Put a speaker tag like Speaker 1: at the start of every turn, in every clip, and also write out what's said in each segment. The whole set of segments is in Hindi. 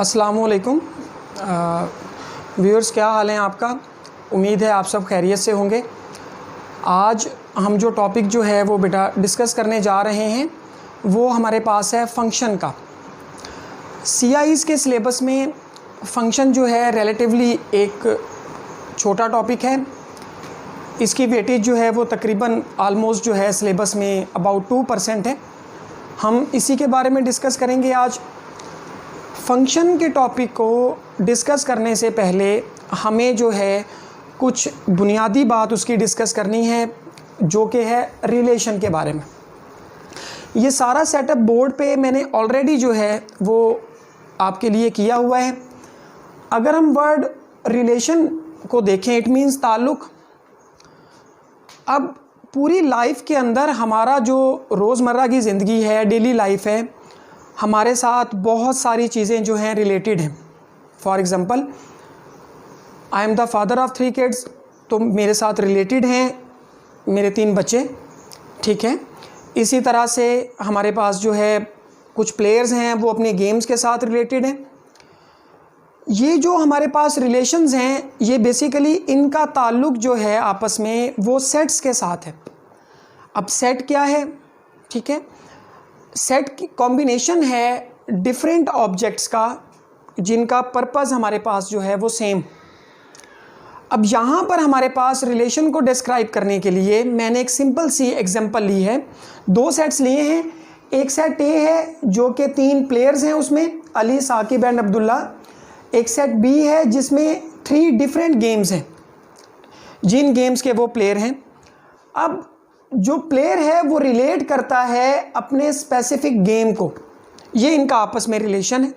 Speaker 1: अस्सलामुअलैकुम व्यूअर्स, क्या हाल है आपका। उम्मीद है आप सब खैरियत से होंगे। आज हम जो टॉपिक जो है वो बेटा डिस्कस करने जा रहे हैं वो हमारे पास है फंक्शन का। CIEs के सिलेबस में फंक्शन जो है रिलेटिवली एक छोटा टॉपिक है। इसकी वेटेज जो है वो तकरीबन आलमोस्ट जो है सिलेबस में अबाउट 2% है। हम इसी के बारे में डिस्कस करेंगे आज। फंक्शन के टॉपिक को डिस्कस करने से पहले हमें जो है कुछ बुनियादी बात उसकी डिस्कस करनी है, जो कि है रिलेशन के बारे में। ये सारा सेटअप बोर्ड पे मैंने ऑलरेडी जो है वो आपके लिए किया हुआ है। अगर हम वर्ड रिलेशन को देखें, इट मीन्स ताल्लुक़। अब पूरी लाइफ के अंदर हमारा जो रोज़मर्रा की ज़िंदगी है, डेली लाइफ है, हमारे साथ बहुत सारी चीज़ें जो हैं रिलेटेड हैं। For example, I am the father of 3 kids, तो मेरे साथ रिलेटेड हैं मेरे 3 बच्चे, ठीक है। इसी तरह से हमारे पास जो है कुछ प्लेयर्स हैं वो अपने गेम्स के साथ रिलेटेड हैं। ये जो हमारे पास रिलेशंस हैं, ये बेसिकली इनका ताल्लुक़ जो है आपस में वो सेट्स के साथ है। अब सेट क्या है, ठीक है। सेट की कॉम्बिनेशन है डिफरेंट ऑब्जेक्ट्स का जिनका पर्पस हमारे पास जो है वो सेम। अब यहाँ पर हमारे पास रिलेशन को डिस्क्राइब करने के लिए मैंने एक सिंपल सी एग्जांपल ली है। 2 सेट्स लिए हैं। एक सेट ए है जो कि 3 प्लेयर्स हैं, उसमें अली, साकिब एंड अब्दुल्ला। एक सेट बी है जिसमें 3 डिफरेंट गेम्स हैं, जिन गेम्स के वो प्लेयर हैं। अब जो प्लेयर है वो रिलेट करता है अपने स्पेसिफिक गेम को, ये इनका आपस में रिलेशन है।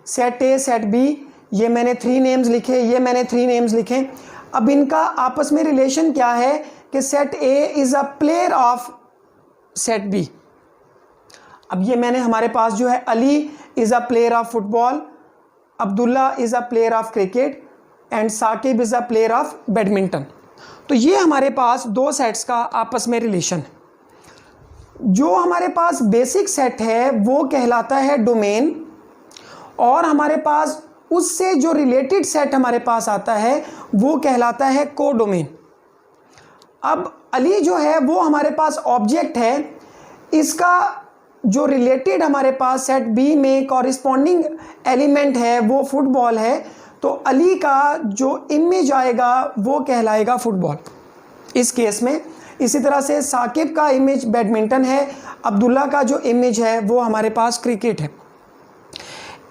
Speaker 1: सेट ए, सेट बी, ये मैंने 3 नेम्स लिखे, ये मैंने 3 नेम्स लिखे। अब इनका आपस में रिलेशन क्या है कि set A is a player of set B. अब ये मैंने हमारे पास जो है Ali is a player of football, Abdullah is a player of cricket and Sakib is a player of badminton. तो ये हमारे पास 2 सेट्स का आपस में रिलेशन है। जो हमारे पास बेसिक सेट है वो कहलाता है डोमेन, और हमारे पास उससे जो रिलेटेड सेट हमारे पास आता है वो कहलाता है कोडोमेन। अब अली जो है वो हमारे पास ऑब्जेक्ट है, इसका जो रिलेटेड हमारे पास सेट बी में कॉरिस्पॉन्डिंग एलिमेंट है वो फुटबॉल है, तो अली का जो इमेज आएगा वो कहलाएगा फुटबॉल इस केस में। इसी तरह से साकिब का इमेज बैडमिंटन है, अब्दुल्ला का जो इमेज है वो हमारे पास क्रिकेट है।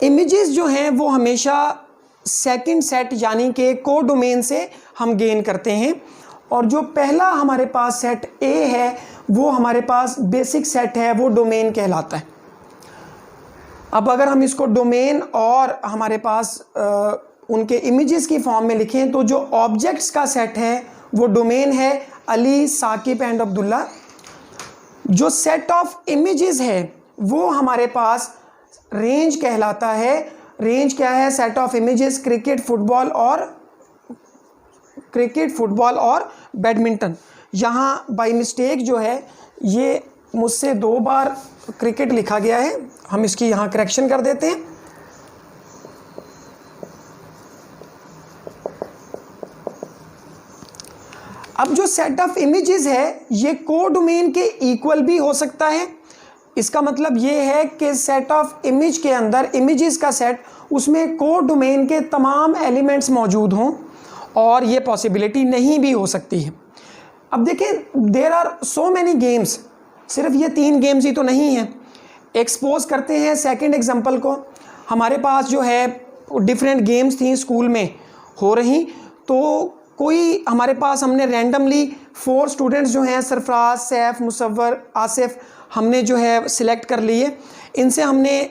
Speaker 1: इमेजेस जो हैं वो हमेशा सेकंड सेट यानी कि कोडोमेन से हम गेन करते हैं, और जो पहला हमारे पास सेट ए है वो हमारे पास बेसिक सेट है, वो डोमेन कहलाता है। अब अगर हम इसको डोमेन और हमारे पास उनके इमेजेस की फॉर्म में लिखें, तो जो ऑब्जेक्ट्स का सेट है वो डोमेन है अली, साकिब एंड अब्दुल्ला। जो सेट ऑफ इमेजेस है वो हमारे पास रेंज कहलाता है। रेंज क्या है? Set of images cricket, football और बैडमिंटन। यहाँ बाय मिस्टेक जो है ये मुझसे 2 बार क्रिकेट लिखा गया है, हम इसकी यहाँ करेक्शन कर देते हैं। अब जो सेट ऑफ इमेजेस है ये कोडोमेन के इक्वल भी हो सकता है। इसका मतलब ये है कि सेट ऑफ इमेज के अंदर, इमेजेस का सेट, उसमें कोडोमेन के तमाम एलिमेंट्स मौजूद हों, और ये पॉसिबिलिटी नहीं भी हो सकती है। अब देखें, there are so many games, सिर्फ ये 3 गेम्स ही तो नहीं हैं। एक्सपोज करते हैं सेकंड एग्जांपल को। हमारे पास जो है डिफरेंट गेम्स थी स्कूल में हो रही, तो कोई हमारे पास हमने रैंडमली 4 स्टूडेंट्स जो हैं, सरफराज, सैफ, मुसव्वर, आसिफ, हमने जो है सिलेक्ट कर लिए। इनसे हमने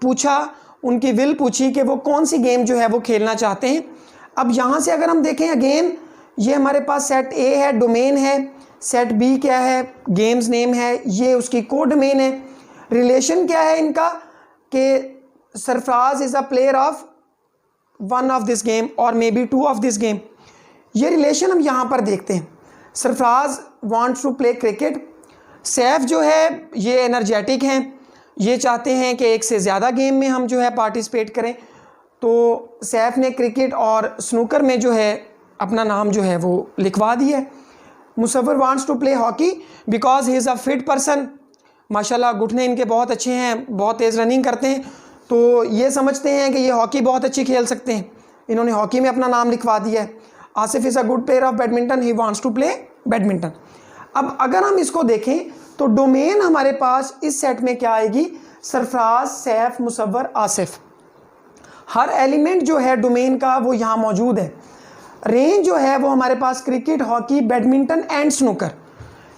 Speaker 1: पूछा, उनकी विल पूछी कि वो कौन सी गेम जो है वो खेलना चाहते हैं। अब यहाँ से अगर हम देखें अगेन, ये हमारे पास सेट ए है, डोमेन है। सेट बी क्या है? गेम्स नेम है, ये उसकी कोडोमेन है। रिलेशन क्या है इनका कि Sarfaraz is a player of 1 of this game और maybe 2 of this game. ये रिलेशन हम यहाँ पर देखते हैं। Sarfaraz wants to play cricket, Saif जो है ये एनर्जेटिक हैं, ये चाहते हैं कि एक से ज़्यादा गेम में हम जो है पार्टिसिपेट करें। तो सैफ ने क्रिकेट और स्नूकर में जो है अपना नाम जो है वो लिखवा दिया है। Musawwar wants to play hockey because he is a fit person. माशाल्लाह घुटने इनके बहुत अच्छे हैं, बहुत तेज़ रनिंग करते हैं, तो ये समझते हैं कि ये हॉकी बहुत अच्छी खेल सकते हैं, इन्होंने हॉकी में अपना नाम लिखवा दिया है। Asif is a good player of badminton, he wants to play badminton. अब अगर हम इसको देखें तो डोमेन हमारे पास इस सेट में क्या आएगी, सरफराज, सैफ, मुसव्वर, आसिफ। हर एलिमेंट जो है डोमेन का वो यहाँ मौजूद है। रेंज जो है वो हमारे पास cricket, hockey, badminton and snooker.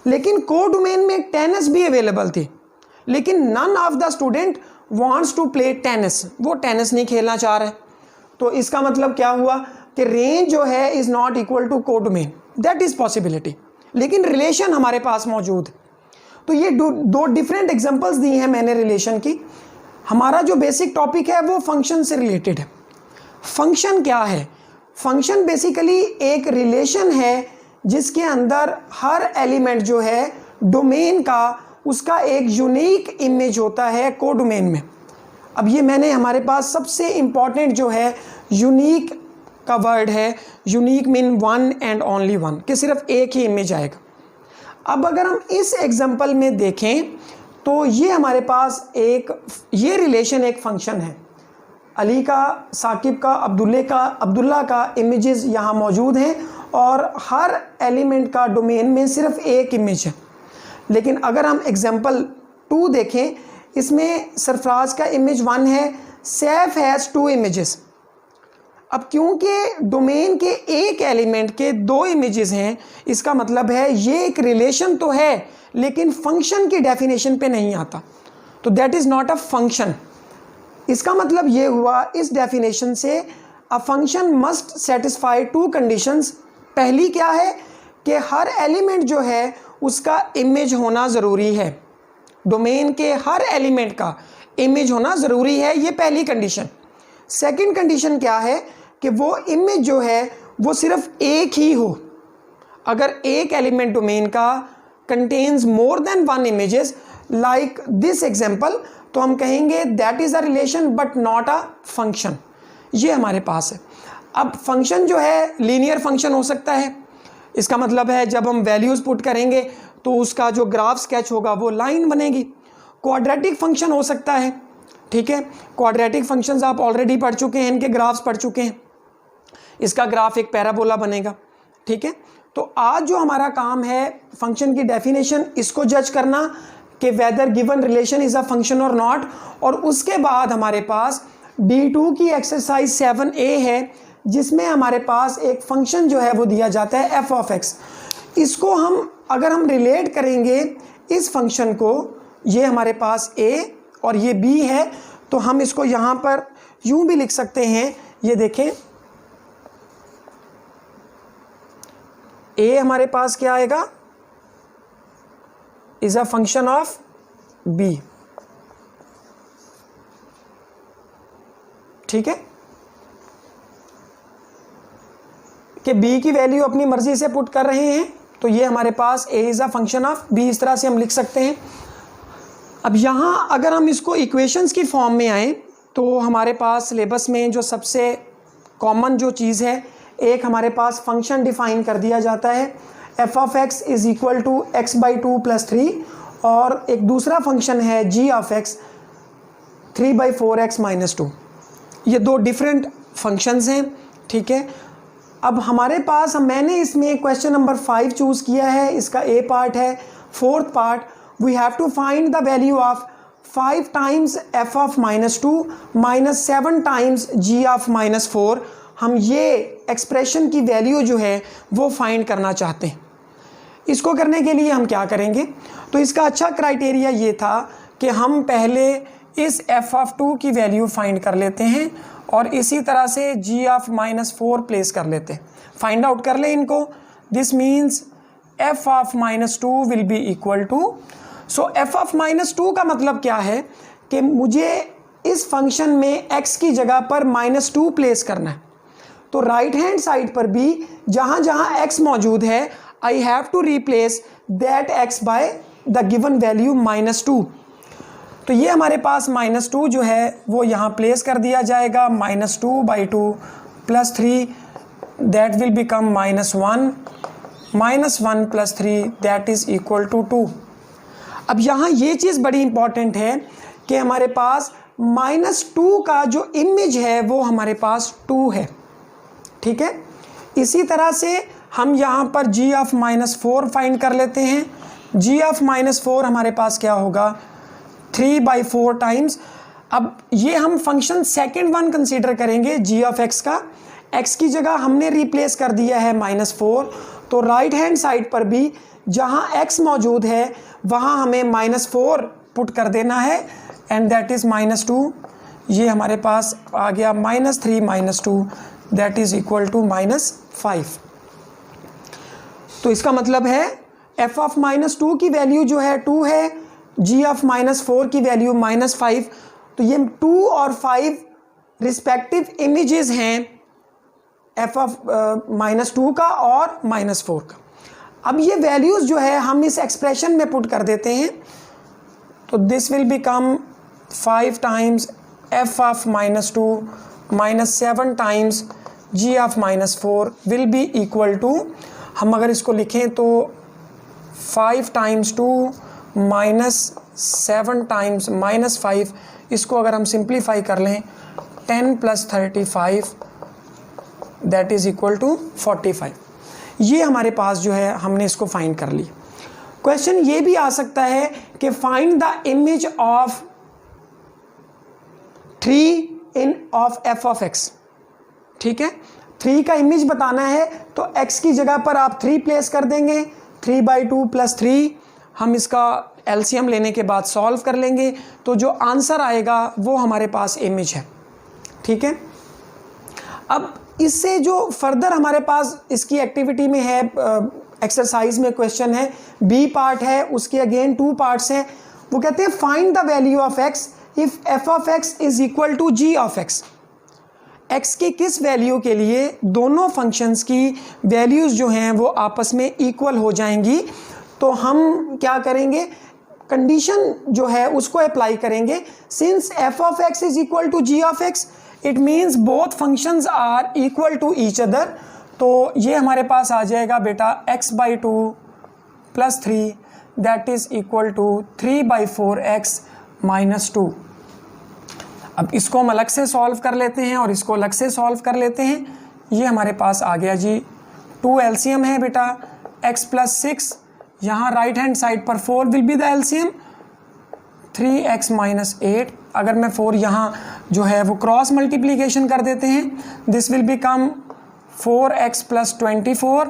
Speaker 1: लेकिन को डोमेन में टेनिस भी अवेलेबल थी, लेकिन none of the student wants to play tennis, वो टेनिस नहीं खेलना चाह रहे। तो इसका मतलब क्या हुआ कि रेंज जो है इज़ नॉट इक्वल टू को डोमेन, दैट इज़ पॉसिबिलिटी, लेकिन रिलेशन हमारे पास मौजूद। तो ये दो डिफरेंट एग्जांपल्स दी हैं मैंने रिलेशन की। हमारा जो बेसिक टॉपिक है वो फंक्शन से रिलेटेड है। फंक्शन क्या है? फंक्शन बेसिकली एक रिलेशन है जिसके अंदर हर एलिमेंट जो है डोमेन का उसका एक यूनिक इमेज होता है को डोमेन में। अब ये मैंने हमारे पास सबसे इम्पॉर्टेंट जो है यूनिक का वर्ड है। Unique mean one and only one, कि सिर्फ एक ही इमेज आएगा। अब अगर हम इस एग्जांपल में देखें तो ये हमारे पास ये रिलेशन एक फंक्शन है। अली का, साकिब का, अब्दुल्ला का इमेजेस यहाँ मौजूद हैं और हर एलिमेंट का डोमेन में सिर्फ एक इमेज है। लेकिन अगर हम एग्जांपल 2 देखें, इसमें सरफराज का इमेज 1 है, सैफ हैज़ 2 इमेजेस। अब क्योंकि डोमेन के एक एलिमेंट के 2 इमेजेस हैं, इसका मतलब है ये एक रिलेशन तो है लेकिन फंक्शन की डेफिनेशन पे नहीं आता, तो that is not a function. इसका मतलब ये हुआ इस डेफिनेशन से a function must satisfy 2 conditions. पहली क्या है कि हर एलिमेंट जो है उसका इमेज होना ज़रूरी है, डोमेन के हर एलिमेंट का इमेज होना ज़रूरी है, ये पहली कंडीशन। सेकंड कंडीशन क्या है कि वो इमेज जो है वो सिर्फ एक ही हो। अगर एक एलिमेंट डोमेन का contains more than 1 images like this example, तो हम कहेंगे that is a relation but not a function. ये हमारे पास है। अब फंक्शन जो है लीनियर फंक्शन हो सकता है, इसका मतलब है जब हम वैल्यूज़ पुट करेंगे तो उसका जो ग्राफ स्केच होगा वो लाइन बनेगी। क्वाड्रेटिक फंक्शन हो सकता है, ठीक है। क्वाड्रेटिक फंक्शंस आप ऑलरेडी पढ़ चुके हैं, इनके ग्राफ्स पढ़ चुके हैं। इसका ग्राफ एक पैराबोला बनेगा, ठीक है। तो आज जो हमारा काम है फंक्शन की डेफिनेशन, इसको जज करना कि weather given relation is a function और नॉट। और उसके बाद हमारे पास D2 की एक्सरसाइज 7A है जिसमें हमारे पास एक फंक्शन जो है वो दिया जाता है f ऑफ x। इसको अगर हम रिलेट करेंगे इस फंक्शन को, ये हमारे पास a और ये b है, तो हम इसको यहाँ पर यूँ भी लिख सकते हैं। ये देखें, a हमारे पास क्या आएगा, is a function of b, ठीक है, कि b की वैल्यू अपनी मर्जी से पुट कर रहे हैं, तो ये हमारे पास a is a function of b, इस तरह से हम लिख सकते हैं। अब यहाँ अगर हम इसको इक्वेशंस की फॉर्म में आएँ तो हमारे पास सिलेबस में जो सबसे कॉमन जो चीज़ है, एक हमारे पास फंक्शन डिफ़ाइन कर दिया जाता है f of x is equal to x/2 + 3, और एक दूसरा फंक्शन है g ऑफ x 3/4x - 2। ये 2 डिफरेंट फंक्शंस हैं, ठीक है। अब हमारे पास मैंने इसमें क्वेश्चन नंबर 5 चूज़ किया है, इसका ए पार्ट है। 4th part, we have to find the value of 5 times f of -2 - 7 times g of -4। हम ये एक्सप्रेशन की वैल्यू जो है वो फाइंड करना चाहते हैं। इसको करने के लिए हम क्या करेंगे, तो इसका अच्छा क्राइटेरिया ये था कि हम पहले इस f ऑफ 2 की वैल्यू फाइंड कर लेते हैं और इसी तरह से g ऑफ -4 प्लेस कर लेते हैं, फाइंड आउट कर लें इनको। This means f of -2 will be equal to, so f of -2 का मतलब क्या है कि मुझे इस फंक्शन में x की जगह पर -2 प्लेस करना है। तो राइट हैंड साइड पर भी जहाँ जहाँ x मौजूद है, I have to replace that x by the given value -2। तो ये हमारे पास -2 जो है वो यहाँ प्लेस कर दिया जाएगा, -2/2 + 3 that will become -1, -1 + 3 that is equal to 2। अब यहाँ ये चीज़ बड़ी इंपॉर्टेंट है कि हमारे पास -2 का जो इमेज है वो हमारे पास 2 है, ठीक है। इसी तरह से हम यहाँ पर g ऑफ -4 फाइंड कर लेते हैं। g ऑफ -4 हमारे पास क्या होगा, 3/4 टाइम्स। अब ये हम फंक्शन सेकेंड वन कंसीडर करेंगे g ऑफ x का। x की जगह हमने रिप्लेस कर दिया है -4, तो राइट हैंड साइड पर भी जहाँ x मौजूद है वहाँ हमें -4 पुट कर देना है एंड दैट इज़ -2। ये हमारे पास आ गया -3 - 2 दैट इज़ इक्वल टू -5। तो इसका मतलब है f ऑफ -2 की वैल्यू जो है 2 है, g ऑफ -4 की वैल्यू -5। तो ये 2 और 5 रिस्पेक्टिव इमेजेस हैं f ऑफ -2 का और -4 का। अब ये वैल्यूज़ जो है हम इस एक्सप्रेशन में पुट कर देते हैं, तो this will become 5 times f of -2 -7 times g of -4 will be equal to, हम अगर इसको लिखें तो 5 टाइम्स 2 -7 टाइम्स -5, इसको अगर हम सिंप्लीफाई कर लें 10 + 35 दैट इज़ इक्वल टू 45। ये हमारे पास जो है हमने इसको फाइंड कर लिया। क्वेश्चन ये भी आ सकता है कि find the image of 3 in of f of x, ठीक है। 3 का इमेज बताना है तो x की जगह पर आप 3 प्लेस कर देंगे, 3/2 + 3। हम इसका एलसीएम लेने के बाद सॉल्व कर लेंगे, तो जो आंसर आएगा वो हमारे पास इमेज है, ठीक है। अब इससे जो फर्दर हमारे पास इसकी एक्टिविटी में है, एक्सरसाइज में क्वेश्चन है, बी पार्ट है, उसके अगेन 2 पार्ट्स हैं। वो कहते हैं find the value of x if f of x is equal to g of x। x की किस वैल्यू के लिए दोनों फंक्शंस की वैल्यूज़ जो हैं वो आपस में इक्वल हो जाएंगी। तो हम क्या करेंगे, कंडीशन जो है उसको अप्लाई करेंगे। Since f of x is equal to g of x, it means both functions are equal to each other. तो ये हमारे पास आ जाएगा बेटा x/2 + 3 that is equal to 3/4x - 2। अब इसको हम अलग से सॉल्व कर लेते हैं और इसको अलग से सॉल्व कर लेते हैं। ये हमारे पास आ गया जी, 2 एलसीएम है बेटा, x + 6, यहाँ राइट हैंड साइड पर 4 will be the LCM, 3x - 8। अगर मैं 4 यहाँ जो है वो क्रॉस मल्टीप्लिकेशन कर देते हैं, this will become 4x + 24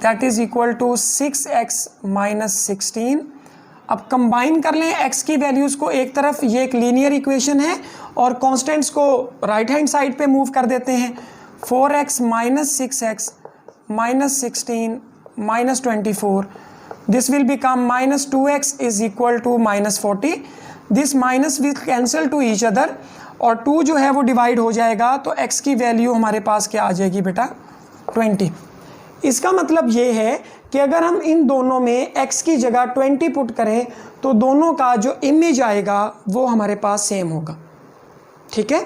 Speaker 1: that is equal to 6x - 16। अब कंबाइन कर लें x की वैल्यूज़ को एक तरफ, ये एक लीनियर इक्वेशन है, और कांस्टेंट्स को राइट हैंड साइड पे मूव कर देते हैं। 4x - 6x - 16 - 24 this will become -2x is equal to -40। this minus will cancel to each other और 2 जो है वो डिवाइड हो जाएगा, तो x की वैल्यू हमारे पास क्या आ जाएगी बेटा, 20। इसका मतलब ये है कि अगर हम इन दोनों में x की जगह 20 पुट करें तो दोनों का जो इमेज आएगा वो हमारे पास सेम होगा, ठीक है।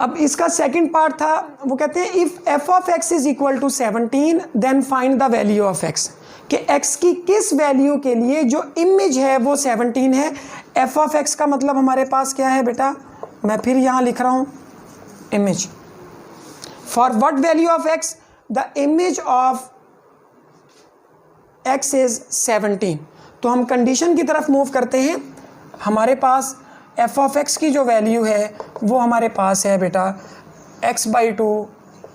Speaker 1: अब इसका सेकंड पार्ट था, वो कहते हैं if f of x is equal to 17 then find the value of x, कि x की किस वैल्यू के लिए जो इमेज है वो 17 है। f ऑफ x का मतलब हमारे पास क्या है बेटा, मैं फिर यहाँ लिख रहा हूँ image. For what value of x, the image of x is 17। तो हम कंडीशन की तरफ मूव करते हैं। हमारे पास f ऑफ x की जो वैल्यू है वो हमारे पास है बेटा x/2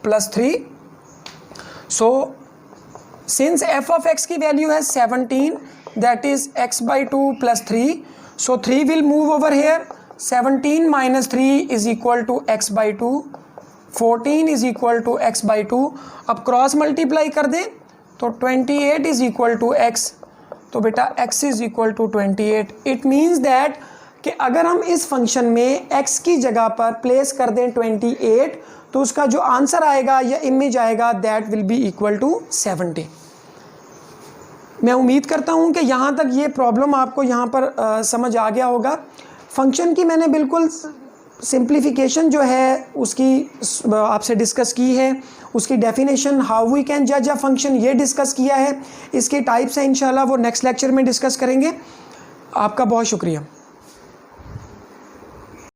Speaker 1: + 3। So since f of x की वैल्यू है 17 that is x/2 + 3, so 3 will move over here. 17 - 3 is equal to x/2, 14 is equal to x/2। अब क्रॉस मल्टीप्लाई कर दें तो 28 इज़ इक्वल टू x, तो बेटा x is equal to 28। It means that कि अगर हम इस फंक्शन में x की जगह पर प्लेस कर दें 28, तो उसका जो आंसर आएगा या इमेज आएगा that will be equal to 70। मैं उम्मीद करता हूँ कि यहाँ तक ये प्रॉब्लम आपको यहाँ पर समझ आ गया होगा। फंक्शन की मैंने बिल्कुल सिंप्लीफिकेशन जो है उसकी आपसे डिस्कस की है, उसकी डेफिनेशन हाउ वी कैन जज अ फंक्शन ये डिस्कस किया है। इसके टाइप्स हैं, इंशाल्लाह वो नेक्स्ट लेक्चर में डिस्कस करेंगे। आपका बहुत शुक्रिया।